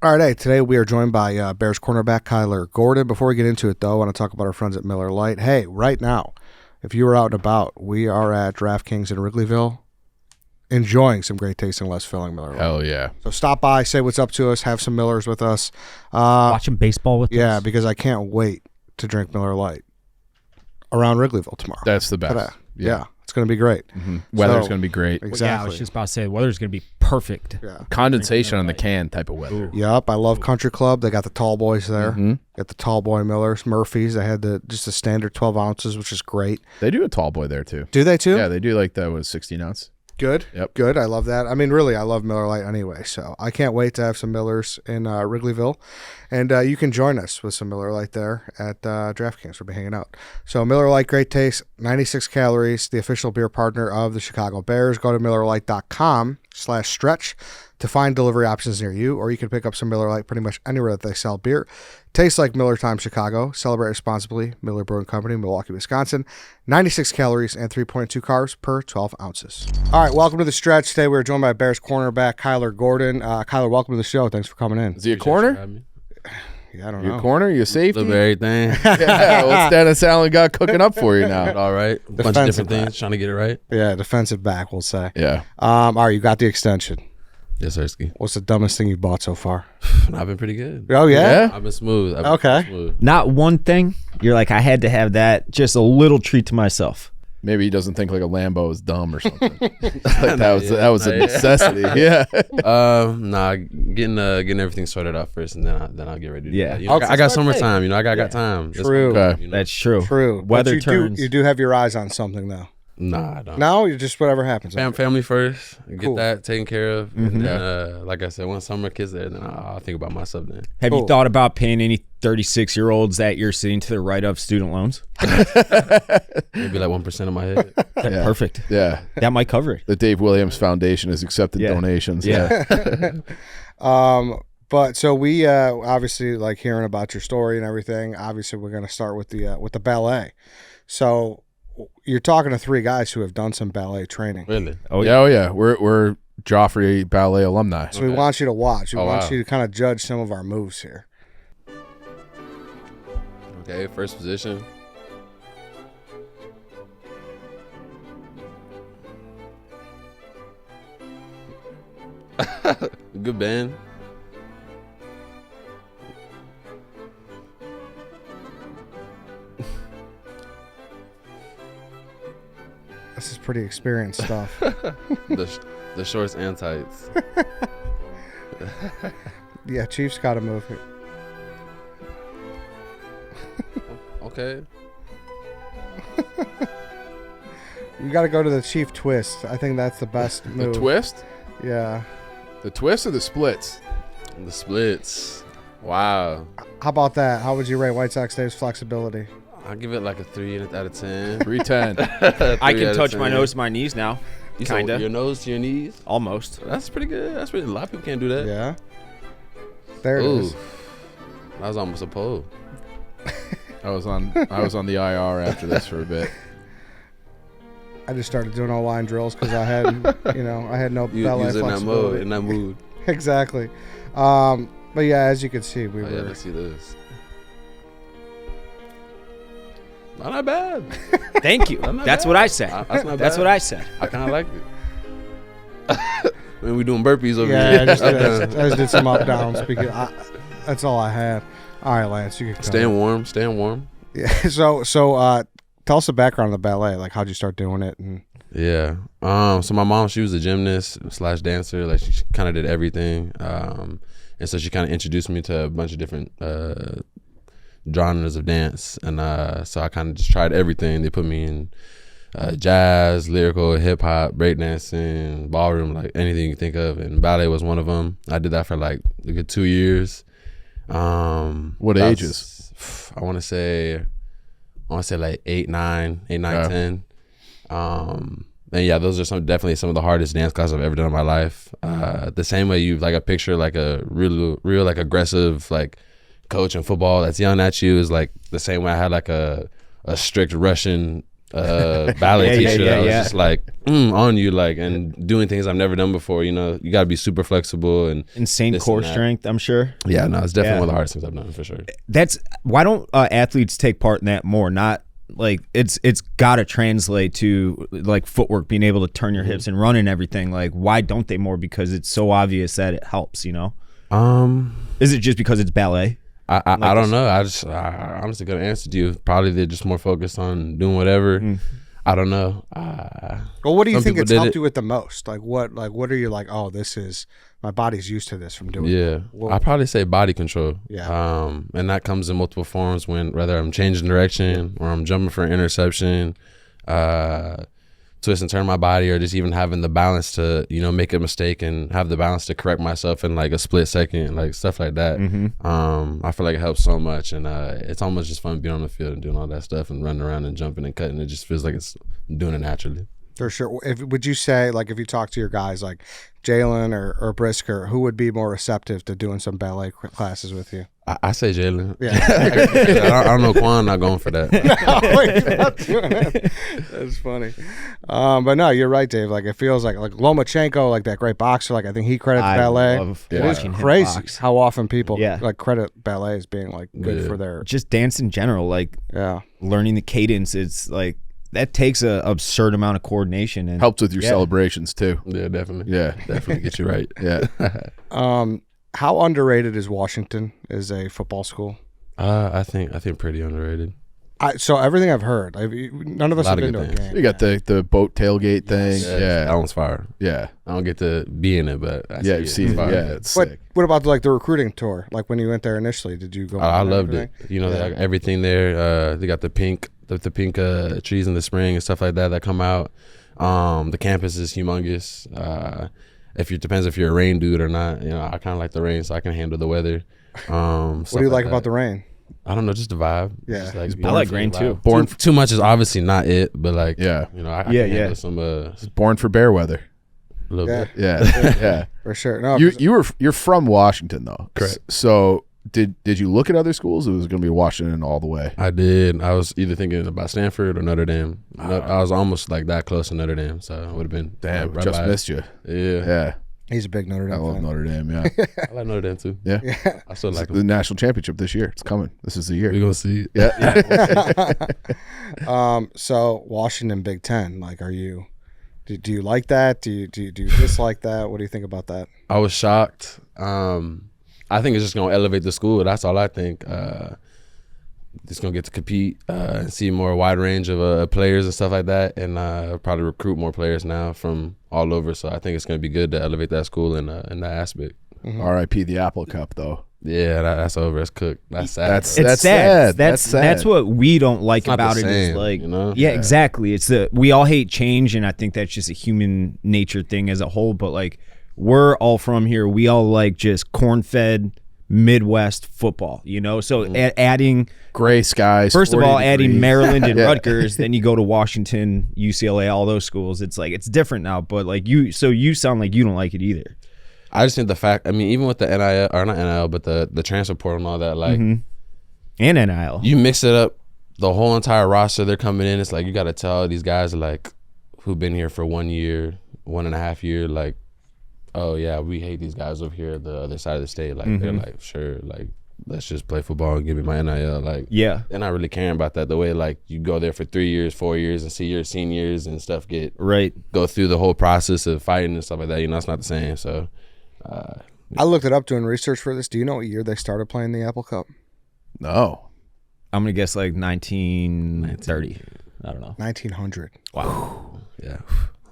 All right, hey, today we are joined by Bears Cornerback Kyler Gordon. Before we get into it, though, I want to talk about our friends at Miller Lite. Hey, right now, if you are out and about, we are at DraftKings in Wrigleyville enjoying some great tasting, less filling Miller Lite. Hell yeah. So stop by, say what's up to us, have some Millers with us. Watching baseball with us. Yeah, because I can't wait to drink Miller Lite around Wrigleyville tomorrow. That's the best. Yeah, it's going to be great. Mm-hmm. Weather's So- going to be great. Exactly. Yeah, I was just about to say the weather's going to be perfect. Yeah. Condensation on the can type of weather. Yep, I love Country Club. They got the tall boys there. Mm-hmm. Got the tall boy Millers, Murphy's. They had just the standard 12 ounces, which is great. They do a tall boy there too. Do they too? Yeah, they do like that with 16 ounce. Good. Yep. Good. I love that. I mean, really, I love Miller Lite anyway. So I can't wait to have some Millers in Wrigleyville. And you can join us with some Miller Lite there at DraftKings. We'll be hanging out. So Miller Lite, great taste, 96 calories, the official beer partner of the Chicago Bears. Go to MillerLite.com/stretch to find delivery options near you, or you can pick up some Miller Lite pretty much anywhere that they sell beer. Tastes like Miller Time Chicago. Celebrate responsibly. Miller Brewing Company, Milwaukee, Wisconsin. 96 calories and 3.2 carbs per 12 ounces. All right, welcome to the stretch. Today we're joined by Bears cornerback Kyler Gordon. Kyler, welcome to the show. Thanks for coming in. Is he a corner? Yeah, I don't You know. a corner? You a safety? Little bit of everything. Yeah, what's Dennis Allen got cooking up for you now? All right. A bunch of different things. Trying to get it right. Yeah, defensive back, we'll say. Yeah. All right, you got the extension. Yes, sir. Ski. What's the dumbest thing you bought so far? I've been pretty good. Oh, yeah? I've been smooth. Okay. Smooth. Not one thing. You're like, I had to have that. Just a little treat to myself. Maybe he doesn't think like a Lambo is dumb or something. Like that was a necessity. Yeah. Getting everything sorted out first, and then I'll get ready to do Yeah. that. You know, Okay. I got summertime. You know, I got time. It's True. Okay. You know? That's true. True. Weather But turns. You do have your eyes on something, though. Nah, I don't. No, you just whatever happens. Family first. Get Cool. that taken care of. And then, like I said, once summer kids there, then I'll think about myself then. Have Cool. you thought about paying any 36-year-olds that you're sitting to the right of student loans? Maybe like 1% of my head. Yeah. Perfect. Yeah. That might cover it. The Dave Williams Foundation has accepted Yeah. donations. Yeah. But so we obviously like hearing about your story and everything. Obviously, we're going to start with the ballet. So you're talking to three guys who have done some ballet training. Really? Oh, Yeah. Oh yeah. We're Joffrey Ballet alumni. So we want you to watch. We Oh, want wow. you to kind of judge some of our moves here. Okay, first position. Good bend. This is pretty experienced stuff. The shorts and tights. Yeah, Chief's got to move here. Okay. You got to go to the Chief twist. I think that's the best The move. twist? Yeah. The twist or the splits? The splits. Wow. How about that? How would you rate White Sox Dave's flexibility? I'll give it like a 3 out of 10. 310. I 3 can out of touch my 10. nose to my knees now. You said Kinda. your nose to your knees? Almost. That's pretty good. That's pretty. A lot of people can't do that. Yeah. There it Ooh. is. That was almost a pole. I was on the IR after this for a bit. I just started doing all line drills because I had, I had no You ballet was in that flexibility. mode, in that mood. Exactly. But yeah, as you can see, we Oh, yeah, were. let's see this. Not bad. Thank you. Not That's bad. what I said. That's not That's bad. what I said. I kind of like it. When we doing burpees over Yeah, here. I just did some up downs because that's all I had. All right, Lance, you can come. Staying warm. Yeah. So tell us the background of the ballet. Like, how'd you start doing it? And Yeah. So my mom, she was a gymnast / dancer. Like she kind of did everything. And so she kind of introduced me to a bunch of different genres of dance. And so I kind of just tried everything. They put me in jazz, lyrical, hip hop, breakdancing, ballroom, like anything you think of. And ballet was one of them. I did that for like a good 2 years. What ages? I want to say like 8, 9, 10. And yeah, those are definitely some of the hardest dance classes I've ever done in my life. The same way you like a picture like a real like aggressive like coach in football that's yelling at you is like the same way I had like a strict Russian ballet Yeah, teacher yeah, that was yeah. just like on you, like, and doing things I've never done before. You know, you got to be super flexible and Insane this core and that. strength, I'm sure. Yeah, no, it's definitely Yeah. one of the hardest things I've done for sure. That's why don't athletes take part in that more? Not like it's got to translate to like footwork, being able to turn your hips and run and everything. Like, why don't they more? Because it's so obvious that it helps. You know, is it just because it's ballet? I don't know. I honestly couldn't answer to you. Probably they're just more focused on doing whatever. I don't know. Well, what do you Some think people it's did helped it. you with the most? Like what are you like, oh, this is, my body's used to this from doing Yeah, Well, I probably say body control. Yeah. And that comes in multiple forms. When whether I'm changing direction or I'm jumping for an interception, twist and turn my body, or just even having the balance to, you know, make a mistake and have the balance to correct myself in like a split second, like stuff like that. I feel like it helps so much, and it's almost just fun being on the field and doing all that stuff and running around and jumping and cutting. It just feels like it's doing it naturally. For sure. Would you say, like, if you talk to your guys like Jalen or Brisker, who would be more receptive to doing some ballet classes with you? I say Jalen. Yeah. I don't know. Quan not going for that. No, he's not doing it. That's funny. But no, you're right, Dave. Like, it feels like Lomachenko, like that great boxer. Like, I think he credits I ballet. love It is watching him crazy box. how often people Yeah. like credit ballet as being like good Yeah. for their Just dance in general, like learning the cadence. It's like that takes a absurd amount of coordination and Helps with your celebrations too. Yeah, definitely. Yeah. Definitely get you right. Yeah. How underrated is Washington as a football school? I think pretty underrated. So everything I've heard, none of us A lot have of been to a good things. game. You got the boat tailgate thing. That one's fire. Yeah. I don't get to be in it, but I Yeah, you've see it. seen It's it. fire. Yeah, it's But sick. what about like the recruiting tour? Like when you went there initially, did you go? I and loved everything? it. You know, they got everything there. They got the pink trees in the spring and stuff like that come out. The campus is humongous. Depends if you're a rain dude or not. You know, I kind of like the rain, so I can handle the weather. What do you like about the rain? I don't know, just the vibe. Yeah. Just like I like being rain, vibe. too. Too much is obviously not it, but like, Yeah. you know, I Yeah, can yeah. handle some Born for bear weather. a little Yeah. bit. Yeah. Yeah. For sure. No, You're from Washington though. Correct. So did you look at other schools? Or was it going to be Washington all the way? I did. I was either thinking about Stanford or Notre Dame. I was almost like that close to Notre Dame, so I would have been Damn, right just by it. missed you. Yeah. Yeah. he's a big Notre I Dame love fan. Notre Dame. Yeah. I like Notre Dame too. Yeah. I still like The them. national championship this year. It's coming. This is the year. We're gonna see. Yeah. So Washington Big Ten, like, do you like that? Do you dislike that? What do you think about that? I was shocked. I think it's just gonna elevate the school. That's all I think. Just gonna get to compete and see more wide range of players and stuff like that, and probably recruit more players now from all over. So I think it's gonna be good to elevate that school in that aspect. R.I.P. the Apple Cup though. Yeah, that's over. It's cooked. That's sad. That's bro. It's sad. sad. That's sad. That's what we don't like not the about it. Is same, like, you know? yeah, exactly. It's we all hate change, and I think that's just a human nature thing as a whole. But like, we're all from here. We all like just corn-fed Midwest football, you know. So adding, Gray skies. first of 40 all, adding degrees. Maryland and Yeah. Rutgers, then you go to Washington, UCLA, all those schools. It's like it's different now. But like you sound like you don't like it either. I just think the fact. I mean, even with the NIL or not NIL, but the transfer portal and all that, like And NIL. you mix it up, the whole entire roster they're coming in. It's like you got to tell these guys like who've been here for 1 year, 1.5 year, like, oh yeah, we hate these guys over here, the other side of the state. Like they're like, sure, like let's just play football and give me my NIL. Like, Yeah. they're not really caring about that. The way like you go there for 3 years, 4 years, and see your seniors and stuff Right. go through the whole process of fighting and stuff like that. You know, it's not the same. So. I looked it up doing research for this. Do you know what year they started playing the Apple Cup? No. I'm gonna guess like 1930. I don't know. 1900. Wow. Yeah.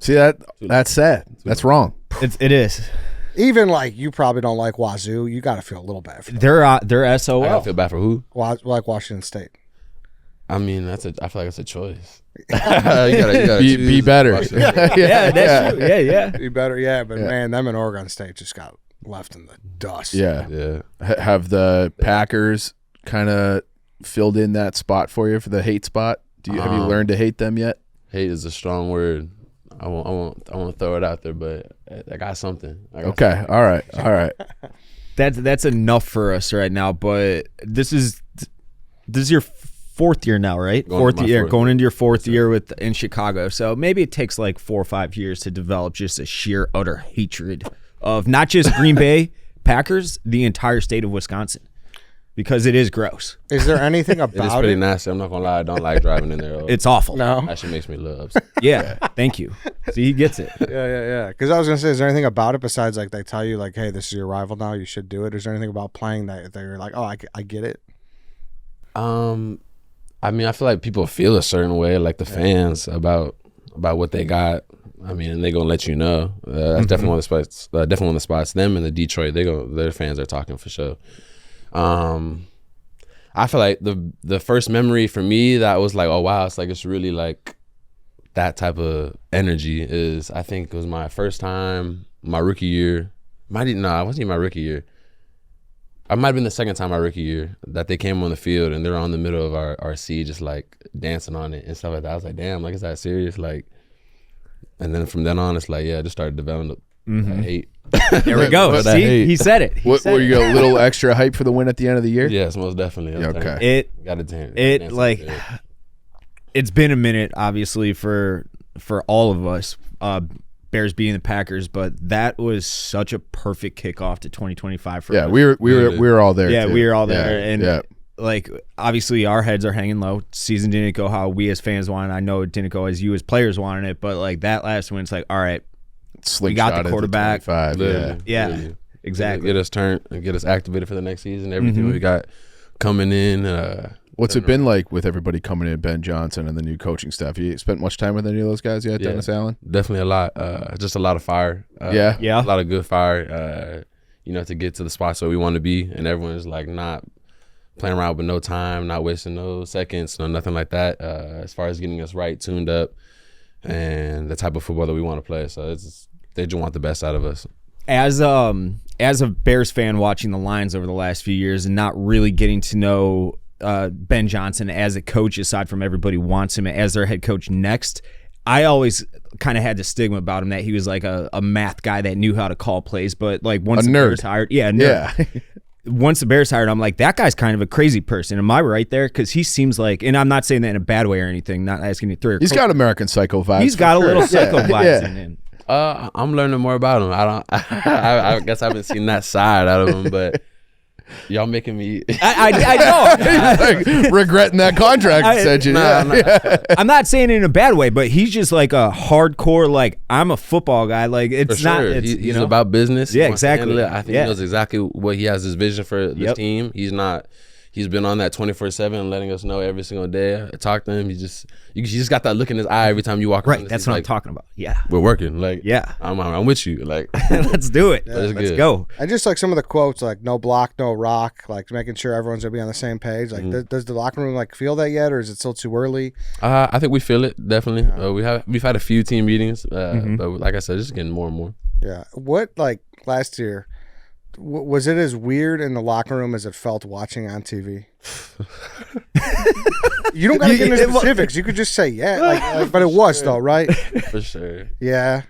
See that's sad. That's wrong. It is. Even like you probably don't like Wazoo. You got to feel a little bad for them. They're I SOL. gotta feel bad for who? Like Washington State. I mean, I feel like it's a choice. you gotta Be choose. better. Yeah, that's true. Yeah. You better, yeah. But man, them and Oregon State just got left in the dust. Yeah. Yeah. Have the Packers kind of filled in that spot for you for the hate spot? Have you learned to hate them yet? Hate is a strong word. I won't throw it out there, but I got something. Okay. All right. That's enough for us right now. But this is your fourth year now, right? Going Fourth into my year, fourth going year. into your fourth year in Chicago. So maybe it takes like 4 or 5 years to develop just a sheer utter hatred of not just Green Bay Packers, the entire state of Wisconsin, because it is gross. Is there anything It is about pretty it? nasty. I'm not gonna lie. I don't like driving in there. It's awful. No. That shit makes me a little upset. Yeah. Thank you. See, he gets it. Yeah. Because I was gonna say, is there anything about it besides like they tell you like, hey, this is your rival now, you should do it? Is there anything about playing that you're like, oh, I get it? I mean, I feel like people feel a certain way, like the fans about what they got. I mean, they gonna let you know. That's definitely one of the spots. Definitely one of the spots. Them and the Detroit, their fans are talking for sure. I feel like the first memory for me that was like, oh wow, it's really like that type of energy is. I think it was my first time, my rookie year. It wasn't even my rookie year. I might have been the second time my rookie year that they came on the field and they're on the middle of our seat just like dancing on it and stuff like that. I was like, damn, like is that serious? Like, and then from then on, it's like, yeah, I just started developing that hate. There we go. But I See, hate- he said it. He What said were it. you a little extra hype for the win at the end of the year? Yes, most definitely. Yeah, okay. Got it. It like it's been a minute, obviously, for all of us, Bears being the Packers, but that was such a perfect kickoff to 2025 for Yeah, us. we were all there. Yeah, too. we were all there, Yeah, and yeah. like obviously our heads are hanging low. Season didn't go how we as fans wanted. I know it didn't go as you as players wanted it, but like that last win, it's like, all right, Slingshot got the into quarterback. 25, Literally. yeah, Literally. exactly. Get us turned and get us activated for the next season. Everything we got coming in. What's it been like with everybody coming in, Ben Johnson and the new coaching staff? You spent much time with any of those guys yet, Yeah. Dennis Allen? Definitely a lot. Just a lot of fire. Yeah. Yeah. A lot of good fire. To get to the spots where we want to be, and everyone's like not playing around with no time, not wasting no seconds, no nothing like that. As far as getting us right, tuned up, and the type of football that we want to play. So they just want the best out of us. As a Bears fan watching the Lions over the last few years and not really getting to know Ben Johnson as a coach, aside from everybody wants him as their head coach next, I always kind of had the stigma about him that he was like a math guy that knew how to call plays, but like once A the nerd. Bears hired, a nerd. Yeah. Once the Bears hired, I'm like, that guy's kind of a crazy person. Am I right there? Because he seems like, and I'm not saying that in a bad way or anything, not asking you to throw. He's got American Psycho vibes. He's got a for little sure. psycho Yeah. vibes Yeah. in him. I'm learning more about him. I guess I haven't seen that side out of him, but y'all making me. I know. He's like regretting that contract extension. Yeah. I'm not saying it in a bad way, but he's just like a hardcore, like, I'm a football guy. Like, it's For not, sure. it's, He's about business. He Yeah, wants to handle exactly. it. I think Yeah. he knows exactly what he has his vision for this Yep. team. He's been on that 24/7, letting us know every single day. I talk to him. You just got that look in his eye every time you walk around. right. That's what I'm talking about. Yeah. We're working. Like, Yeah. I'm with you. Like, Let's do it. That's Let's good. go. And just like some of the quotes, like no block, no rock, like making sure everyone's gonna be on the same page. Like, does the locker room like feel that yet, or is it still too early? I think we feel it definitely. We've had a few team meetings, but like I said, just getting more and more. Yeah. What like last year? Was it as weird in the locker room as it felt watching on TV? You don't gotta get into specifics. You could just say yeah, but it was though, right? For sure. Yeah.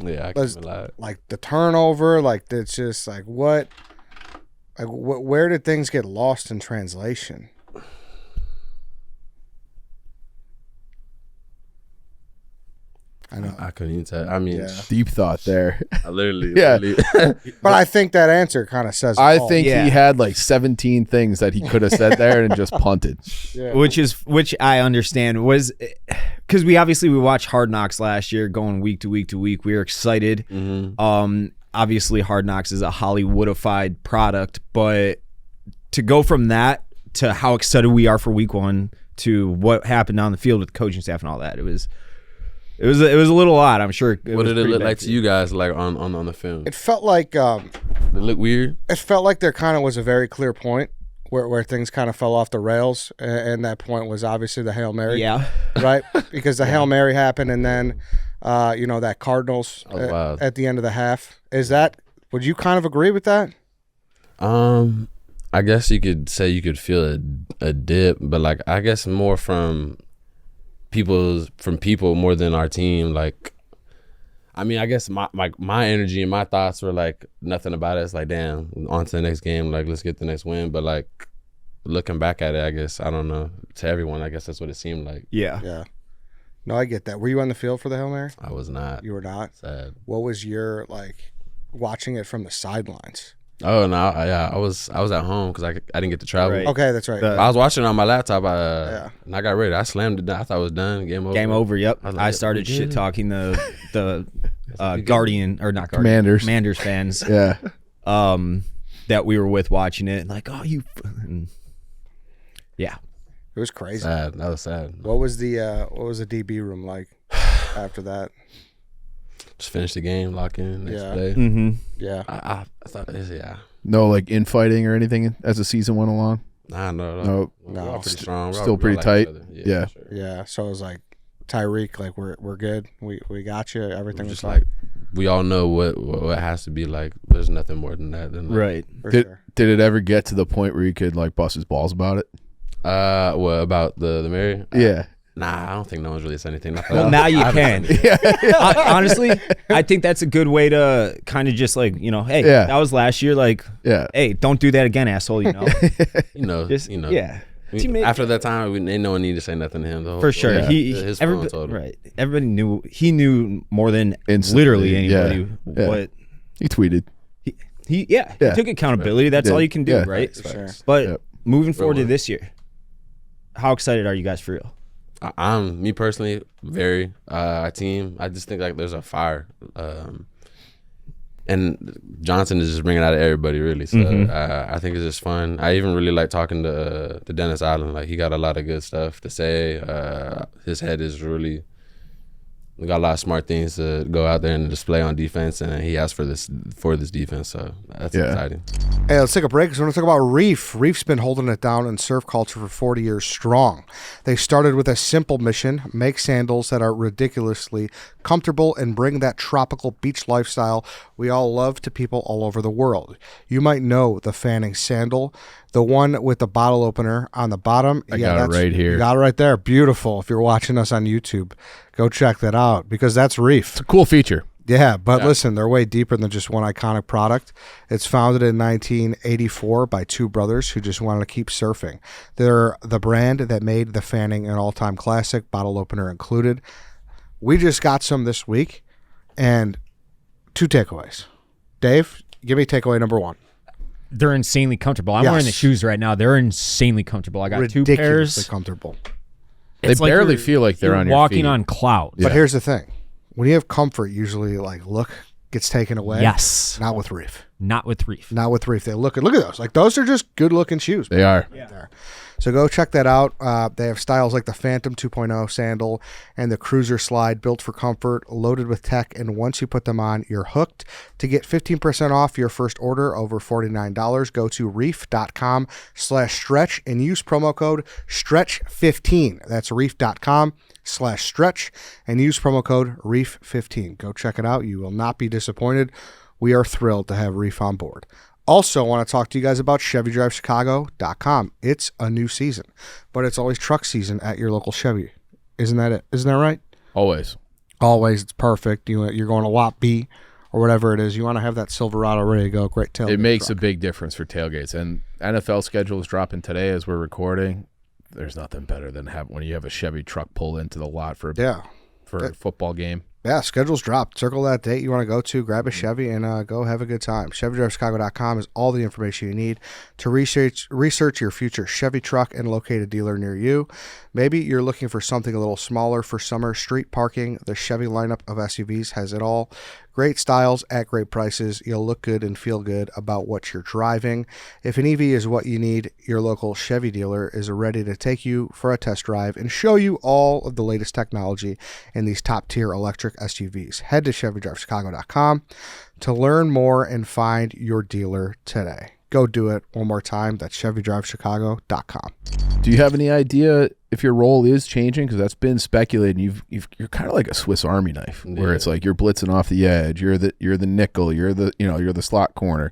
Yeah, I Was- can't lie. Like the turnover, like it's just like what? Like where did things get lost in translation? I know, I couldn't even tell. I mean, Yeah. Deep thought there. I literally. Yeah. but I think that answer kind of says. it I all. think Yeah. he had like 17 things that he could have said there and just punted. Yeah. Which I understand was because we watched Hard Knocks last year, going week to week to week. We were excited. Obviously, Hard Knocks is a Hollywoodified product, but to go from that to how excited we are for week one to what happened on the field with the coaching staff and all that, it was a little odd. I'm sure. What did it look like to you guys, like on the film? It felt like Did it look weird? there kind of was a very clear point where things kind of fell off the rails, and that point was obviously the Hail Mary. Yeah. Right, because the Hail Mary happened, and then that Cardinals wow. at the end of the half. Would you kind of agree with that? I guess you could say you could feel a dip, but like I guess more from people more than our team. Like, I mean, I guess my energy and my thoughts were like nothing about it. It's like, damn, on to the next game. Like, let's get the next win. But like, looking back at it, I guess, I don't know, to everyone, I guess that's what it seemed like. Yeah. Yeah. No, I get that. Were you on the field for the Hail Mary? I was not. You were not? Sad. What was your, like, watching it from the sidelines? Oh, no, I was at home because I didn't get to travel. Right. Okay, that's right. I was watching it on my laptop, and I got ready. I slammed it down. I thought it was done. Game over. Game over. Yep. I was like, I started we shit good? talking the Guardian or not Commanders. Commanders fans. Yeah. That we were with watching it, and like, oh, you. Yeah. It was crazy. Sad. That was sad. What was the DB room like after that? Just finish the game, lock in, next Yeah. play. Mm-hmm. Yeah. I thought, yeah. No, like infighting or anything as the season went along. Nah, no. No. We're all pretty strong. still We all pretty like tight. each other. Yeah. for sure. Yeah. So it was like, Tyreek, like, we're good. We got you. Everything was Just fine. like we all know what it has to be like. There's nothing more than that. Than like, Right. For Did sure. it ever get to the point where you could like bust his balls about it? What about the Mary? Yeah. Nah, I don't think no one's really said anything. Well, now you I haven't can. said anything. Honestly, I think that's a good way to kind of just like, hey, Yeah. that was last year. Like, Yeah. hey, don't do that again, asshole. You know. You know, Just, you know. Yeah. I mean, Teammate- after that time, ain't no one need to say nothing to him. The whole, For sure. Yeah. his phone Everybody, told him. right. Everybody knew. He knew more than Instantly, literally anybody. yeah. What He tweeted. he Yeah. took accountability. That's Yeah. all you can do, Yeah. right? For sure. But Yep. moving forward to one. this year, how excited are you guys for real? I'm me personally very our team. I just think like there's a fire, and Johnson is just bringing out of everybody really. So I think it's just fun. I even really like talking to Dennis Allen. Like he got a lot of good stuff to say. His head is really got a lot of smart things to go out there and display on defense, and he asked for this defense. So that's exciting. Hey, let's take a break because we're going to talk about Reef. Reef's been holding it down in surf culture for 40 years strong. They started with a simple mission: make sandals that are ridiculously comfortable and bring that tropical beach lifestyle we all love to people all over the world. You might know the Fanning sandal, the one with the bottle opener on the bottom. I got it right here. You got it right there. Beautiful. If you're watching us on YouTube, go check that out because that's Reef. It's a cool feature. Yeah, but listen, they're way deeper than just one iconic product. It's founded in 1984 by two brothers who just wanted to keep surfing. They're the brand that made the Fanning an all-time classic, bottle opener included. We just got some this week, and 2 takeaways. Dave, give me takeaway number 1. They're insanely comfortable. I'm Yes. wearing the shoes right now. They're insanely comfortable. I got 2 Ridiculously pairs. comfortable. They It's like barely you're- feel like they're you're on your walking feet. on clouds. But here's the thing. When you have comfort, usually like look gets taken away. Yes. Not with Reef. Not with Reef. Not with Reef. They look at those. Like those are just good looking shoes. They are. There. So go check that out. They have styles like the Phantom 2.0 sandal and the Cruiser Slide, built for comfort, loaded with tech, and once you put them on, you're hooked. To get 15% off your first order over $49, go to reef.com/stretch and use promo code STRETCH15. That's reef.com/stretch and use promo code REEF15. Go check it out. You will not be disappointed. We are thrilled to have Reef on board. Also, want to talk to you guys about ChevyDriveChicago.com. It's a new season, but it's always truck season at your local Chevy. Isn't that it? Isn't that right? Always. Always. It's perfect. You're going to Lot B or whatever it is. You want to have that Silverado ready to go. Great tailgate. It makes truck. a big difference for tailgates. And NFL schedule is dropping today as we're recording. There's nothing better than when you have a Chevy truck pull into the lot for a football game. Yeah, schedule's dropped. Circle that date you want to go to, grab a Chevy, and go have a good time. ChevyDriveChicago.com is all the information you need to research your future Chevy truck and locate a dealer near you. Maybe you're looking for something a little smaller for summer street parking. The Chevy lineup of SUVs has it all. Great styles at great prices. You'll look good and feel good about what you're driving. If an EV is what you need, your local Chevy dealer is ready to take you for a test drive and show you all of the latest technology in these top-tier electric SUVs. Head to ChevyDriveChicago.com to learn more and find your dealer today. Go do it one more time. That's ChevyDriveChicago.com. Do you have any idea if your role is changing? Because that's been speculated. You're kind of like a Swiss Army knife, where it's like you're blitzing off the edge. You're the nickel. You're the slot corner.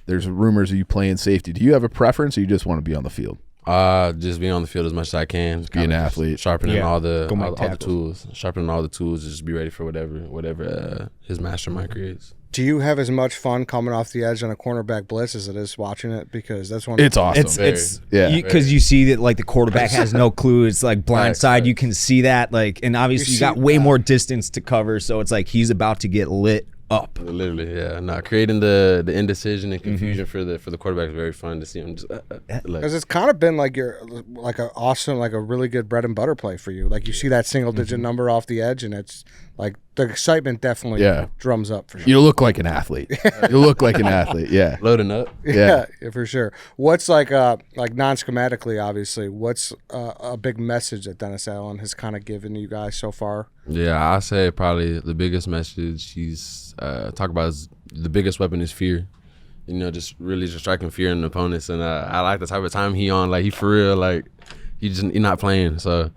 There's rumors of you playing safety. Do you have a preference, or you just want to be on the field? Just being on the field as much as I can. Be an athlete. Sharpening all the Go make all the tackles. tools. Sharpening all the tools. Just be ready for whatever his mastermind creates. Do you have as much fun coming off the edge on a cornerback blitz as it is watching it? Because that's one. It's awesome. It's Yeah. because you see that like the quarterback has no clue. It's like blindside. You can see that and obviously you got way more distance to cover, so it's like he's about to get lit up. Literally, yeah. No, creating the indecision and confusion for the quarterback is very fun to see him just because it's kind of been like a really good bread and butter play for you. Like you see that single digit number off the edge, and it's like the excitement definitely drums up for sure. You look like an athlete. You look like an athlete. Yeah. loading up. Yeah, for sure. What's like non-schematically, obviously, what's a big message that Dennis Allen has kind of given you guys so far? Yeah, I say probably the biggest message he's talk about is the biggest weapon is fear. You know, just really just striking fear in the opponents. And I like the type of time he on. Like, he for real, like, he not playing. So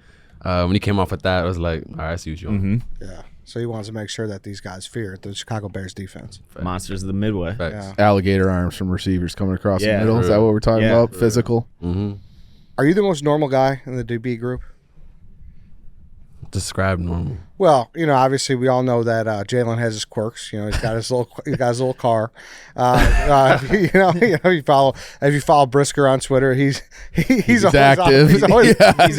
when he came off with that, I was like, all right, I see what you're on. Yeah. So he wants to make sure that these guys fear the Chicago Bears defense. Monsters of the Midway. Yeah. Alligator arms from receivers coming across the middle. Is that what we're talking about? Physical? Mm-hmm. Are you the most normal guy in the DB group? Describe normal. Well, you know, obviously we all know that Jalen has his quirks. You know, he's got his little car. You know, if you follow Brisker on Twitter, he's always active. He's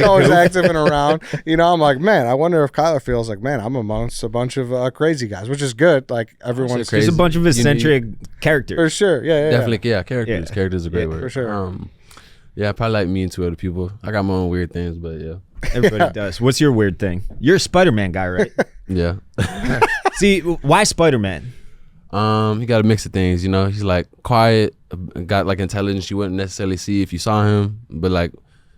always active and around. You know, I'm like, man, I wonder if Kyler feels like, man, I'm amongst a bunch of crazy guys, which is good. Like everyone's There's a bunch of eccentric characters. for sure. Yeah. Definitely, characters. Yeah. Characters are a great word. For sure. Yeah, probably like me and two other people. I got my own weird things, but yeah. Everybody does. What's your weird thing? You're a Spider-Man guy, right? Yeah. See, why Spider-Man? He got a mix of things, you know. He's like quiet, got like intelligence you wouldn't necessarily see if you saw him, but like,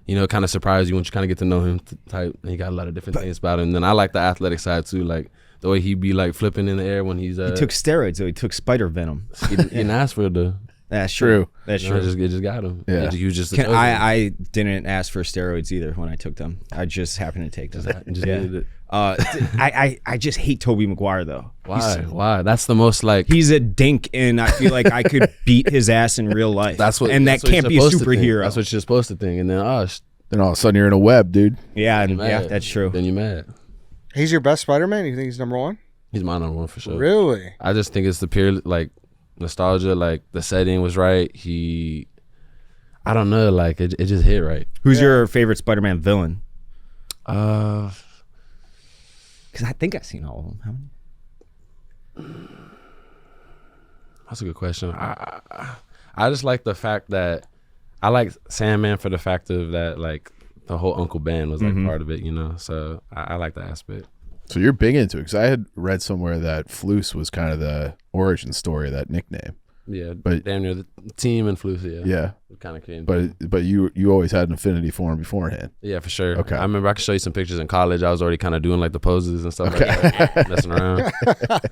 you know, kind of surprise you once you kind of get to know him type. And he got a lot of different things about him. And then I like the athletic side too, like the way he be like flipping in the air when he's He took steroids, so he took spider venom. He didn't ask for it though. That's true. That's You know, true. it just got him. Yeah. He was just I didn't ask for steroids either when I took them. I just happened to take them. just needed it. I just hate Tobey Maguire though. Why? That's the most like He's a dink, and I feel like I could beat his ass in real life. that's what and that's that what can't you're be a supposed to think. superhero. That's what you're supposed to think. And then Then all of a sudden you're in a web, dude. yeah, mad. that's true. Then you're mad. He's your best Spider-Man? You think he's number one? He's my number one for sure. Really? I just think it's the pure like nostalgia, like the setting was right. I don't know, like it just hit right. Who's your favorite Spider-Man villain? Uh, Because I think I've seen all of them. How many? That's a good question. I just like the fact that I like Sandman for the fact of that, like the whole Uncle Ben was like part of it, you know. So I like that aspect. So you're big into it, because I had read somewhere that Flus was kind of the origin story of that nickname. Yeah, But- damn near the team and Flus, Yeah, it kind of came. but you always had an affinity for him beforehand. Yeah, for sure. Okay. I remember I could show you some pictures in college. I was already kind of doing like the poses and stuff like that, messing around.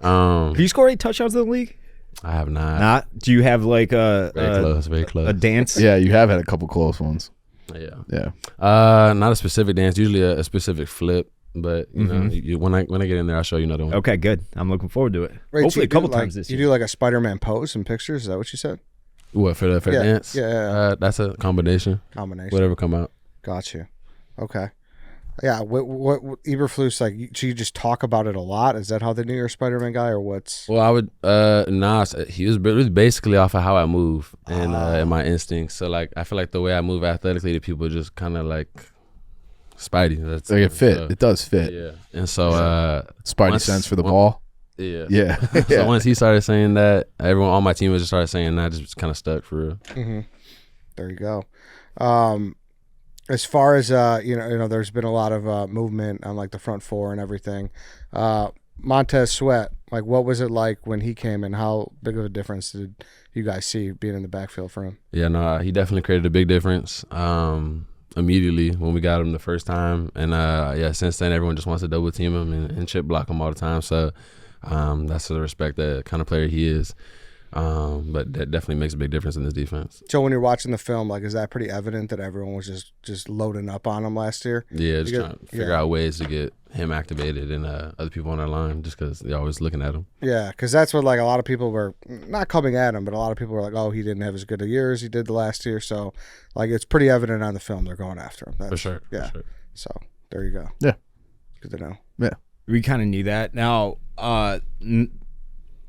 Have you scored any touchdowns in the league? I have not. Not. Do you have like Very close, very close. a dance? Yeah, you have had a couple close ones. Yeah. Yeah. Not a specific dance. Usually a specific flip. But you know, when I get in there, I'll show you another one. Okay, good. I'm looking forward to it. Wait, so Hopefully you a couple do, like, times this you year. do like a Spider-Man pose and pictures? Is that what you said? What for the Yeah, dance? yeah. That's a combination. Combination. Whatever come out. Got you. Okay. Yeah. What Eberflus, like? So you just talk about it a lot? Is that how they knew you're a Spider-Man guy, or what's? Well, I would he was basically off of how I move and my instincts. So like I feel like the way I move athletically to people just kind of like Spidey. That's Like it fit. so, It does fit. yeah. And so Spidey once- sense for the one- ball. yeah. Yeah. So once he started saying that, everyone on my team just started saying that. Just kind of stuck for real. Mm-hmm. There you go. As far as you know, there's been a lot of movement on like the front four and everything. Montez Sweat, like, what was it like when he came, and how big of a difference did you guys see being in the backfield for him? Yeah, no, he definitely created a big difference immediately when we got him the first time. And, yeah, since then, everyone just wants to double team him and chip block him all the time. So that's the respect that kind of player he is. But that definitely makes a big difference in this defense. So when you're watching the film, like, is that pretty evident that everyone was just loading up on him last year? Yeah, just Because- trying to figure out ways to get him activated and other people on their line just because they're always looking at him. Yeah, because that's what, like, a lot of people were not coming at him, but a lot of people were like, oh, he didn't have as good a year as he did the last year. So, like, it's pretty evident on the film they're going after him. That's, For sure. Yeah. For sure. So there you go. Yeah. Good to know. Yeah. We kind of knew that. Now,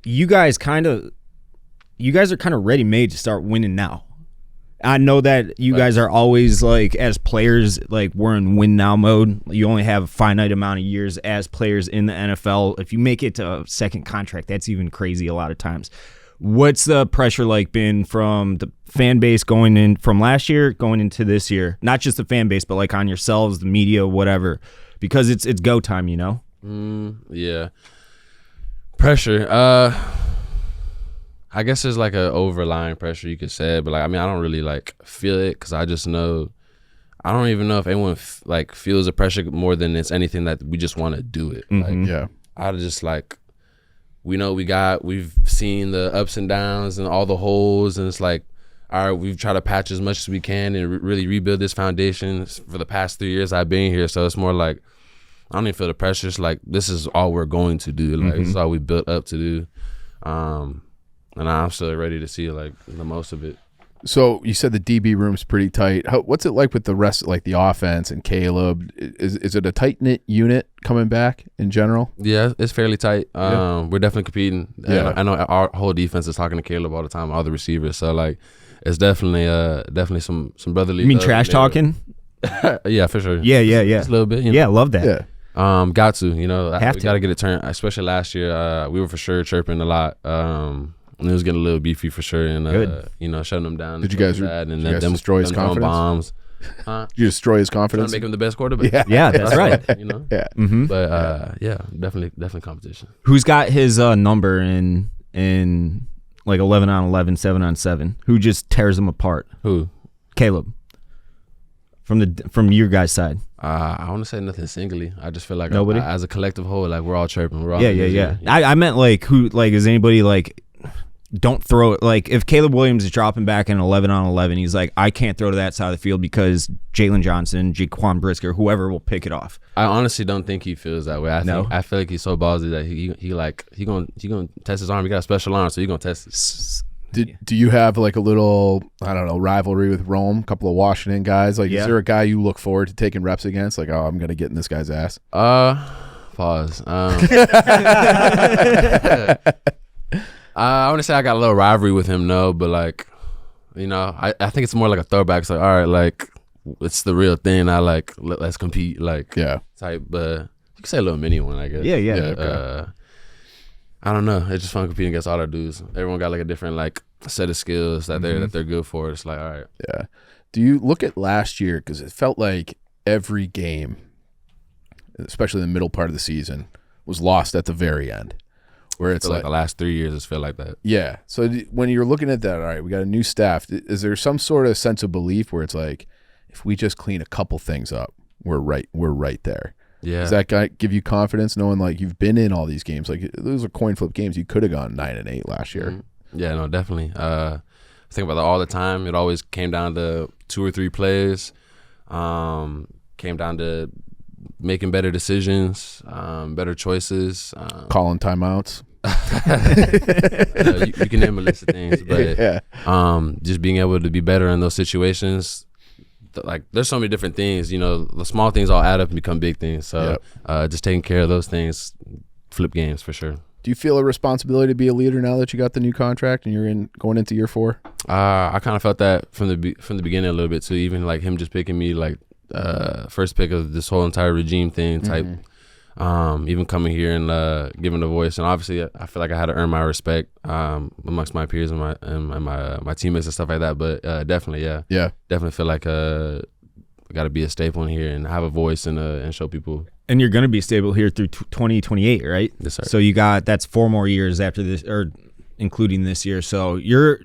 you guys are kind of ready made to start winning now. I know that you guys are always like, as players, like we're in win now mode. You only have a finite amount of years as players in the NFL. If you make it to a second contract, that's even crazy a lot of times. What's the pressure like been from the fan base going in from last year going into this year? Not just the fan base, but like on yourselves, the media, whatever, because it's go time, you know? Yeah. Pressure. I guess there's like a overlying pressure, you could say, but like, I mean, I don't really like feel it because I just know, I don't even know if anyone like feels the pressure more than it's anything that we just want to do it. Like, Yeah. I just like, we know we've seen the ups and downs and all the holes, and it's like, all right, we've tried to patch as much as we can and really rebuild this foundation for the past 3 years I've been here. So it's more like, I don't even feel the pressure. It's like, this is all we're going to do. Like, this is all we built up to do. And I'm still ready to see like the most of it. So you said the DB room's pretty tight. What's it like with the rest, like the offense and Caleb? Is it a tight-knit unit coming back in general? Yeah, it's fairly tight. Yeah. We're definitely competing. Yeah. And I know our whole defense is talking to Caleb all the time, all the receivers. So like, it's definitely some brotherly. You mean trash talking? Yeah, for sure. Yeah. Just a little bit. You know? Yeah, love that. Yeah. Got to, you know, Have we to. got to get it turned. Especially last year, we were for sure chirping a lot. And it was getting a little beefy for sure, and you know, shutting them down. Did you guys destroy his throwing confidence? bombs. Did you destroy his Trying confidence? to make him the best quarterback. Yeah, that's right. You know. Yeah. But yeah, definitely competition. Who's got his number in like 11 on 11, 7 on 7? Who just tears them apart? Who? Caleb. From your guys' side. I want to say nothing singly. I just feel like Nobody? as a collective whole, like we're all chirping. We're all Yeah. I meant like who, like, is anybody like, don't throw it. Like if Caleb Williams is dropping back in 11 on 11, he's like, I can't throw to that side of the field because Jalen Johnson, Jaquan Brisker, whoever will pick it off. I honestly don't think he feels that way. I feel like he's so ballsy that he gonna test his arm. He got a special arm, so he gonna test it. Do you have like a little, I don't know, rivalry with Rome? A couple of Washington guys. Like, is there a guy you look forward to taking reps against? Like, oh, I'm gonna get in this guy's ass. Pause. I want to say I got a little rivalry with him, no, but like, you know, I think it's more like a throwback. It's like, all right, like it's the real thing. I like let's compete, like type. But you can say a little mini one, I guess. Yeah. Okay. I don't know. It's just fun competing against all our dudes. Everyone got like a different like set of skills that they're good for. It's like, all right. Yeah. Do you look at last year, because it felt like every game, especially the middle part of the season, was lost at the very end. Where it's like the last 3 years, it's felt like that. Yeah. So when you're looking at that, all right, we got a new staff. Is there some sort of sense of belief where it's like, if we just clean a couple things up, we're right there? Yeah. Does that give you confidence knowing like you've been in all these games? Like those are coin flip games. You could have gone 9-8 last year. Yeah, no, definitely. I think about that all the time. It always came down to 2 or 3 plays. Came down to making better decisions, better choices. Calling timeouts. You can name a list of things, but just being able to be better in those situations. Like there's so many different things, you know, the small things all add up and become big things. So just taking care of those things, flip games for sure. Do you feel a responsibility to be a leader now that you got the new contract and you're going into year 4? I kind of felt that from the beginning a little bit too. Even like him just picking me like first pick of this whole entire regime thing type. Even coming here and giving a voice, and obviously I feel like I had to earn my respect amongst my peers and my teammates and stuff like that. But definitely, definitely feel like I got to be a staple in here and have a voice and show people. And you're going to be stable here through 2028, right? Yes, sir. So that's 4 more years after this, or including this year. So you're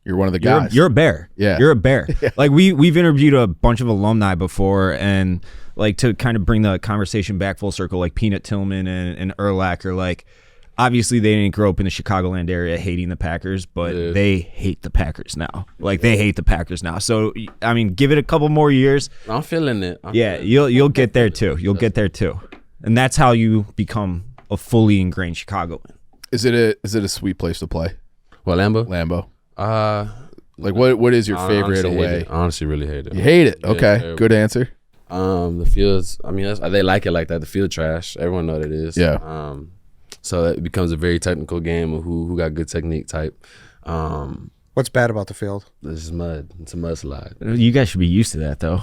one of the guys. You're a Bear. Yeah. You're a Bear. Like we've interviewed a bunch of alumni before, and like to kind of bring the conversation back full circle, like Peanut Tillman and Urlacher, like obviously they didn't grow up in the Chicagoland area hating the Packers, but they hate the Packers now. Like they hate the Packers now. So I mean, give it a couple more years. I'm feeling it. You'll get there too. You'll get there too, and that's how you become a fully ingrained Chicagoan. Is it a sweet place to play? What, Lambeau? Lambeau. Like what is your favorite away? I honestly really hate it. You hate it? Okay, good answer. The fields. I mean, they like it like that. The field trash. Everyone know what it is. Yeah. So it becomes a very technical game of who got good technique type. What's bad about the field? This is mud. It's a mudslide. You guys should be used to that, though.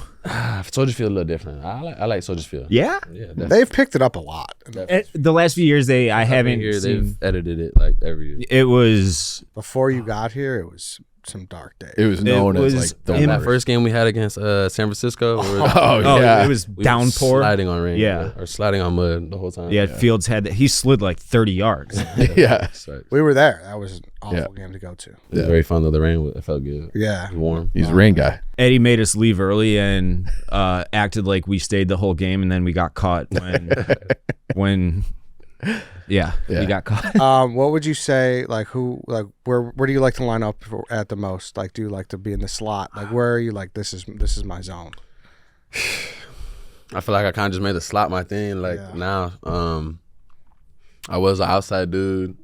Soldier Field a little different. I like Soldier Field. Yeah? Yeah, definitely. They've picked it up a lot. The last few years, I haven't Here, seen. they've edited it like every year. It was Before you got here, it was some dark days. It was known was as like the in That worst. first game we had against San Francisco, Oh, oh, yeah. it was we were downpour. sliding on rain, Yeah. or sliding on mud the whole time. Yeah, Fields had that. He slid like 30 yards. Yeah. So We were there. That was an awful Yeah. game to go to. it was very fun though. The rain, it felt good. Yeah. It was warm. He's a rain guy. Eddie made us leave early and acted like we stayed the whole game, and then we got caught when Yeah. we got caught. What would you say? Like where do you like to line up at the most? Like, do you like to be in the slot? Like, where are you? Like, this is my zone. I feel like I kind of just made the slot my thing. Like Yeah. now, I was an outside dude.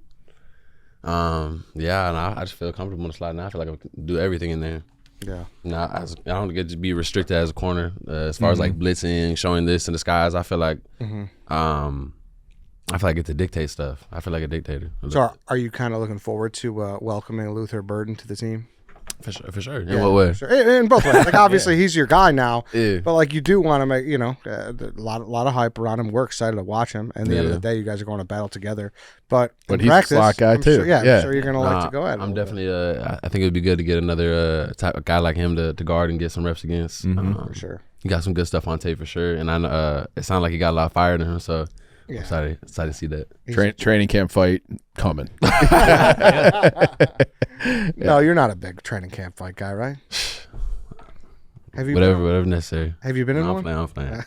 And I just feel comfortable in the slot now. I feel like I can do everything in there. Yeah. Now I don't get to be restricted as a corner as far as like blitzing, showing this in the skies. I feel like I get to dictate stuff. I feel like a dictator. So are you kind of looking forward to welcoming Luther Burden to the team? For sure. In what way? Sure. In both ways. Like, obviously, he's your guy now. Yeah. But, like, you do want to make, a lot of hype around him. We're excited to watch him. And at the end of Yeah. the day, you guys are going to battle together. But in he's a practice, slot guy, I'm too. Sure, Yeah. I'm sure you're going to like to go at it. I'm definitely. I think it would be good to get another type of guy like him to guard and get some reps against. For sure. He got some good stuff on tape for sure, and I know it sounded like he got a lot of fire in him. So Yeah. I'm excited to see that. Training camp fight coming. No, you're not a big training camp fight guy, right? Have you Whatever necessary. Have you been in No, one? I'm playing.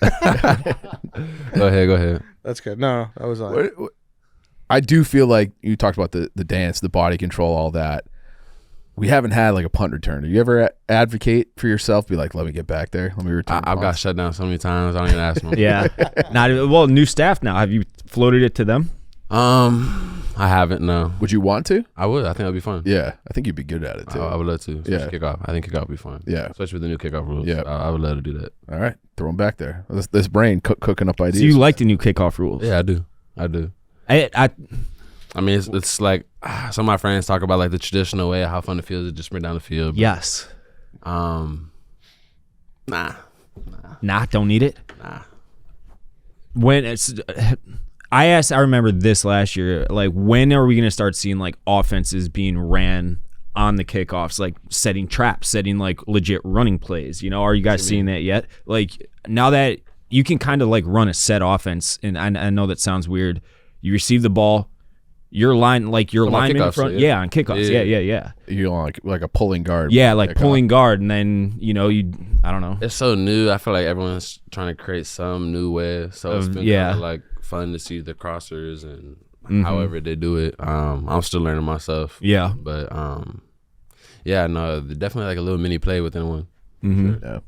Go ahead. That's good. No, that was like I do feel like you talked about the dance, the body control, all that. We haven't had like a punt return. Do you ever advocate for yourself? Be like, let me get back there. Let me return. I've got shut down so many times. I don't even ask them. Yeah. New staff now. Have you floated it to them? I haven't. No. Would you want to? I would. I think that'd be fun. Yeah, I think you'd be good at it too. I would love to. Especially Yeah. kickoff. I think kickoff would be fun. Yeah. Especially with the new kickoff rules. Yeah. I would love to do that. All right, throw them back there. This brain cooking up ideas. So you like the new kickoff rules? Yeah, I do. I I mean, it's like some of my friends talk about like the traditional way of how fun it feels to just sprint down the field. yes. Nah. Nah, don't need it. Nah. When it's, I remember this last year. Like, when are we gonna start seeing like offenses being ran on the kickoffs, like setting traps, setting like legit running plays? Are you guys seeing that yet? Like, now that you can kind of like run a set offense, and I know that sounds weird. You receive the ball, your line, like your lineman in kickoffs, front, yeah. on kickoffs, yeah. You're like a pulling guard. Yeah, like Kickoff. pulling guard, and then I don't know. It's so new. I feel like everyone's trying to create some new way. So it's been yeah. kind of like fun to see the crossers and however they do it. I'm still learning myself. Yeah. But definitely like a little mini play within one. Yeah.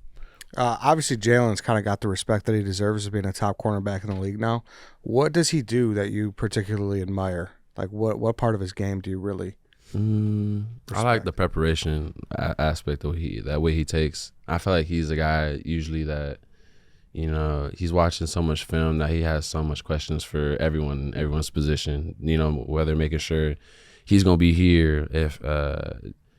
obviously Jalen's kind of got the respect that he deserves as being a top cornerback in the league now. What does he do that you particularly admire? Like what part of his game do you really I like the preparation aspect of that way he takes. I feel like he's a guy usually that, you know, he's watching so much film that he has so much questions for everyone's position, you know, whether making sure he's going to be here if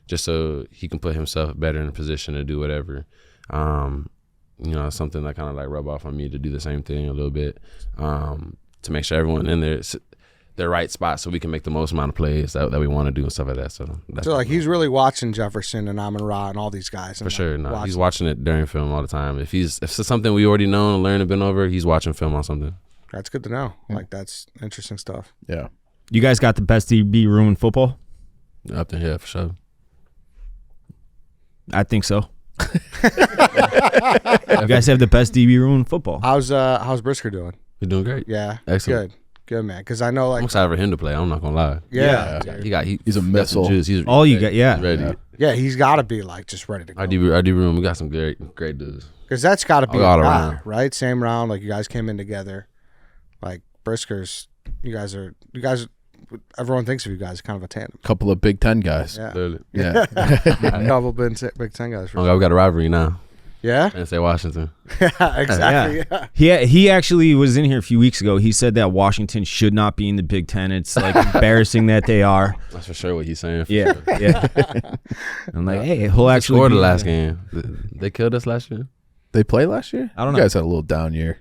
just so he can put himself better in a position to do whatever. You know, something that kind of like rub off on me to do the same thing a little bit, to make sure everyone in their right spot so we can make the most amount of plays that we want to do and stuff like that. So like he's really watching Jefferson and Amon-Ra and all these guys. For sure. No, he's watching it during film all the time. If it's something we already know and learned and been over, he's watching film on something. That's good to know. Like that's interesting stuff. Yeah. You guys got the best DB room in football? Up there, yeah, for sure. I think so. You guys have the best DB room in football. How's Brisker doing? He's doing great. Yeah, Excellent. Good man. Because I know I'm like excited for him to play. I'm not gonna lie. yeah, He's a missile. He's All you got, yeah. he's ready. yeah, he's got to be like just ready to go. Our DB room, we got some great dudes. Because that's got to be All a guy, around. right? Same round, like you guys came in together. Like Brisker's, you guys. Everyone thinks of you guys as kind of a tandem. Couple of Big Ten guys. Yeah, Clearly. Yeah. couple Big Ten guys. For Oh, we got a rivalry now. Yeah? I didn't say Washington. Yeah, exactly. Yeah. He actually was in here a few weeks ago. He said that Washington should not be in the Big Ten. It's like embarrassing that they are. That's for sure what he's saying. Yeah. Sure. Yeah. I'm like, hey, he'll actually scored be the last game. They killed us last year. They played last year? I don't You know. guys had a little down year.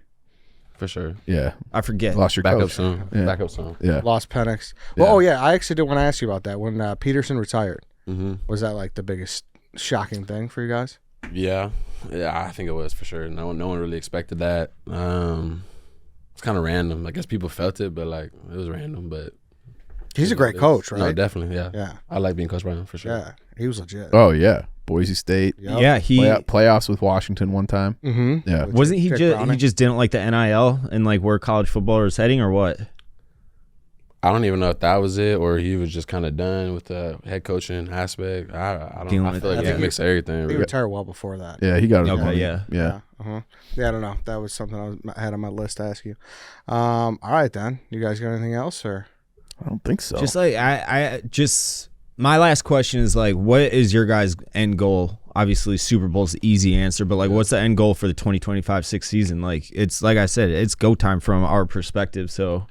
For sure. Yeah. I forget. Lost your Back up coach. soon. Yeah. Back up soon. Yeah. Lost Penix. Well, Yeah. oh, yeah. I actually did want to ask you about that. When Peterson retired, Mm-hmm. was that like the biggest shocking thing for you guys? Yeah, I think it was for sure. No one really expected that. It's kind of random. I guess people felt it, but like it was random. But He's a great coach, right? No, definitely. Yeah. Yeah. I like being Coach Brown for sure. Yeah. He was legit. Oh, yeah. Boise State. Yep. Yeah, he Playoffs with Washington one time. Mm-hmm. Yeah. wasn't he Jake just Browning. he just didn't like the NIL and like where college football is heading or what? I don't even know if that was it or he was just kind of done with the head coaching aspect. I don't. Dealing I with feel like that. it's a mix of everything. He Really. retired well before that. Yeah, he got his Okay, money. yeah. Yeah. Uh-huh. Yeah, I don't know. That was something I had on my list to ask you. All right, then. You guys got anything else, or? I don't think so. Just like I just my last question is like, what is your guys' end goal? Obviously, Super Bowl's the easy answer, but like, what's the end goal for the 2025-6 season? Like, it's like I said, it's go time from our perspective. So,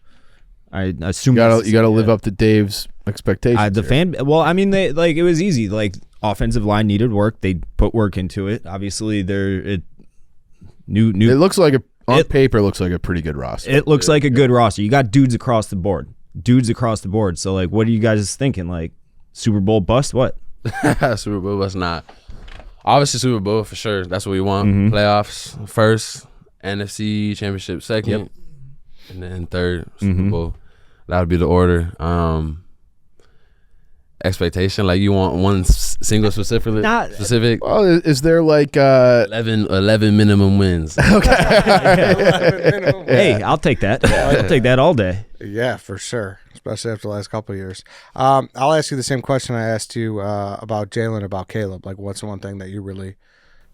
I assume you gotta live up to Dave's expectations. the here. fan. Well, I mean, they like it was easy. Like, offensive line needed work. They put work into it. Obviously, new. It looks like on It- paper looks like a pretty good roster. It looks like a good roster. You got dudes across the board. So, like, what are you guys thinking? Like, Super Bowl bust? What? Super Bowl was not. Obviously, Super Bowl for sure. That's what we want. Mhm. Playoffs first, NFC Championship second, Yep. and then third Super Mhm. Bowl. That would be the order. Expectation, like you want one single specific. Well, is there like 11 minimum wins. Hey, I'll take that. I'll take that all day. Yeah, for sure. Especially after the last couple of years. I'll ask you the same question I asked you about Jalen, about Caleb. Like, what's the one thing that you really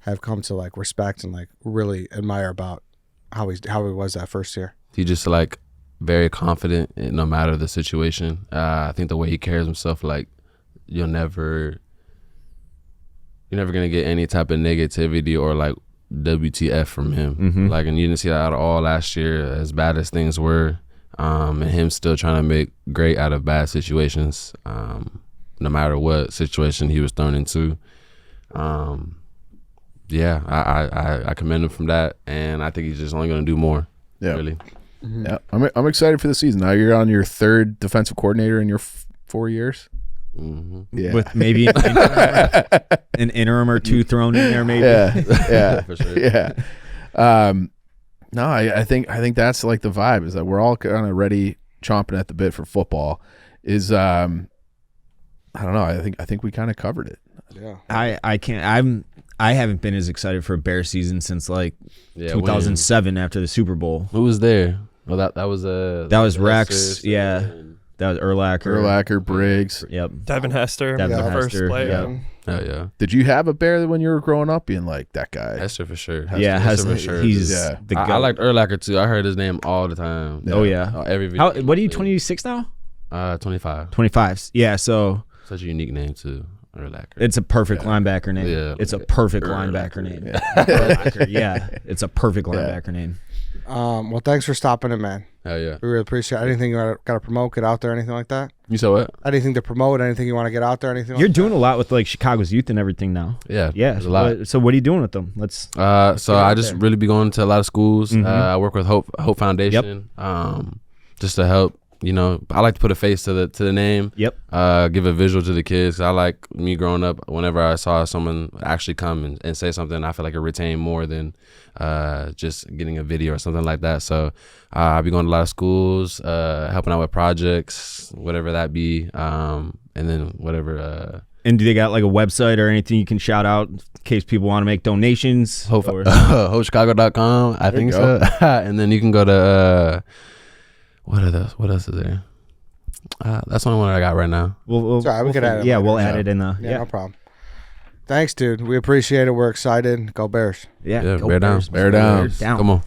have come to like respect and like really admire about how he was that first year? He just like very confident no matter the situation. I think the way he carries himself, like you're never gonna get any type of negativity or like WTF from him. Mhm. Like, and you didn't see that at all last year, as bad as things were. And him still trying to make great out of bad situations, no matter what situation he was thrown into. Yeah, I commend him from that, and I think he's just only going to do more. Yeah. Really. Yeah, I'm excited for the season. Now you're on your third defensive coordinator in your 4 years. Mm-hmm. Yeah, With maybe an interim or two thrown in there, maybe. yeah, For sure. yeah. No, I think that's like the vibe, is that we're all kind of ready, chomping at the bit for football. Is I don't know. I think we kind of covered it. Yeah. I haven't been as excited for a Bears season since like Yeah, 2007 after the Super Bowl. Who was there? Well, that was Rex, Estes, yeah. and- That was Urlacher. Urlacher, Briggs. Yep. Devin Hester, Devin the first Hester, player. yeah. Oh yeah, Did you have a Bear when you were growing up, being like that guy? Hester for sure. Yeah, Hester has for sure. he's Yeah. the I goat. liked Urlacher too. I heard his name all the time. Oh yeah. Every video. How? What are you? 26 now? 25. 25. Yeah. So Such a unique name too, Urlacher. it's a perfect linebacker name. Yeah. It's a perfect linebacker name. Urlacher, yeah. It's a perfect linebacker name. Well, thanks for stopping in, man. Hell yeah. We really appreciate it. Anything you got to promote, get out there, anything like that? You said what? Anything to promote, anything you want to get out there, anything You're like doing a lot with like Chicago's youth and everything now. Yeah. Yeah. There's a lot. So what are you doing with them? Let's. So I just there. really be going to a lot of schools. Mhm. I work with Hope Foundation, just to help. You know, I like to put a face to the name. Yep. Give a visual to the kids. I like me growing up. Whenever I saw someone actually come and say something, I feel like it retained more than just getting a video or something like that. So I'll be going to a lot of schools, helping out with projects, whatever that be, and then whatever. And do they got like a website or anything you can shout out in case people want to make donations? HopeChicago.com, I think you so. And then you can go to what else is there? That's the only one I got right now. We'll Sorry, we could add it Yeah, later. we'll add it in the. Yeah, no problem. Thanks, dude. We appreciate it. We're excited. Go Bears. Yeah. Yeah, Go bear down. Bears. Bear down. Down. Come on.